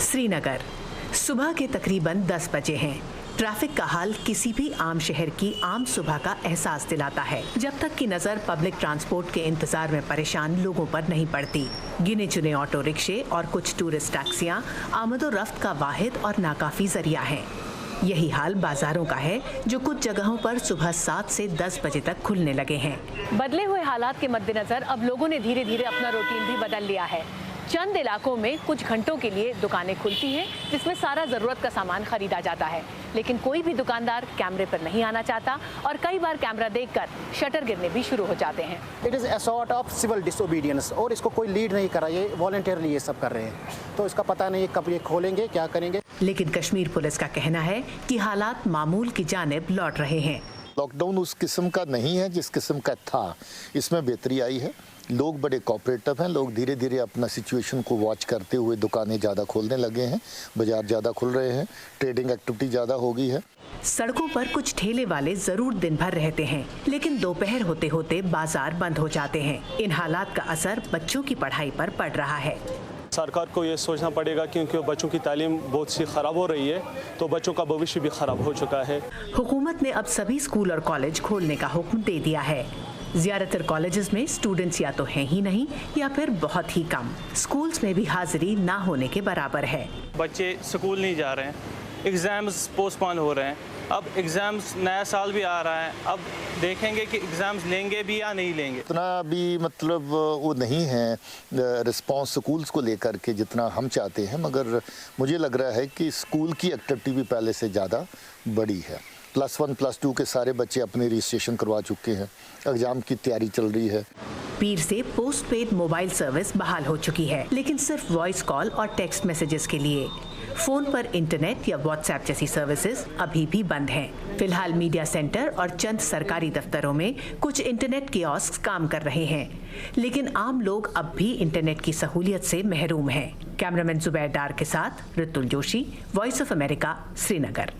श्रीनगर सुबह के तकरीबन 10 बजे हैं। ट्रैफिक का हाल किसी भी आम शहर की आम सुबह का एहसास दिलाता है, जब तक कि नजर पब्लिक ट्रांसपोर्ट के इंतजार में परेशान लोगों पर नहीं पड़ती। गिने चुने ऑटो रिक्शे और कुछ टूरिस्ट टैक्सियां आमदोरफ्त का वाहिद और नाकाफी जरिया हैं। यही हाल बाजारों का है, जो कुछ जगहों पर सुबह 7 से 10 बजे तक खुलने लगे हैं। बदले हुए हालात के मद्देनजर अब लोगों ने धीरे धीरे अपना रूटीन भी बदल लिया है। चंद इलाकों में कुछ घंटों के लिए दुकानें खुलती हैं, जिसमें सारा जरूरत का सामान खरीदा जाता है, लेकिन कोई भी दुकानदार कैमरे पर नहीं आना चाहता और कई बार कैमरा देखकर शटर गिरने भी शुरू हो जाते हैं। It is a sort of civil disobedience, और इसको कोई लीड नहीं कर रहा, ये वॉलंटियरली ये सब कर रहे हैं, तो इसका पता नहीं कब ये खोलेंगे, क्या करेंगे। लेकिन कश्मीर पुलिस का कहना है कि हालात मामूल की जानिब लौट रहे हैं। लॉकडाउन उस किस्म का नहीं है जिस किस्म का था, इसमें बेहतरी आई है। लोग बड़े कोऑपरेटिव हैं, लोग धीरे धीरे अपना सिचुएशन को वॉच करते हुए दुकानें ज़्यादा खोलने लगे हैं, बाजार ज़्यादा खुल रहे हैं, ट्रेडिंग एक्टिविटी ज़्यादा हो गई है। सड़कों पर कुछ ठेले वाले जरूर दिन भर रहते हैं, लेकिन दोपहर होते होते बाजार बंद हो जाते हैं। इन हालात का असर बच्चों की पढ़ाई पर पड़ रहा है। सरकार को ये सोचना पड़ेगा, क्योंकि बच्चों की तालीम बहुत सी ख़राब हो रही है, तो बच्चों का भविष्य भी ख़राब हो चुका है। हुकूमत ने अब सभी स्कूल और कॉलेज खोलने का हुक्म दे दिया है। ज्यादातर कॉलेजेस में स्टूडेंट्स या तो हैं ही नहीं या फिर बहुत ही कम। स्कूल्स में भी हाजिरी ना होने के बराबर है। बच्चे स्कूल नहीं जा रहे हैं, एग्ज़ाम्स पोस्टपोन हो रहे हैं। अब एग्ज़ाम्स, नया साल भी आ रहा है, अब देखेंगे कि एग्ज़ाम्स लेंगे भी या नहीं लेंगे। इतना भी मतलब वो नहीं है रिस्पांस स्कूल्स को लेकर के जितना हम चाहते हैं, मगर मुझे लग रहा है कि स्कूल की एक्टिविटी भी पहले से ज़्यादा बड़ी है। +1 +2 के सारे बच्चे अपने रजिस्ट्रेशन करवा चुके हैं, एग्ज़ाम की तैयारी चल रही है। पीर से पोस्ट पेड मोबाइल सर्विस बहाल हो चुकी है, लेकिन सिर्फ वॉइस कॉल और टेक्स्ट मैसेजेस के लिए। फोन पर इंटरनेट या व्हाट्सएप जैसी सर्विसेज अभी भी बंद हैं। फिलहाल मीडिया सेंटर और चंद सरकारी दफ्तरों में कुछ इंटरनेट कियोस्क काम कर रहे हैं, लेकिन आम लोग अब भी इंटरनेट की सहूलियत से महरूम हैं। कैमरामैन जुबैर डार के साथ Ritul Joshi, voice of America, Srinagar.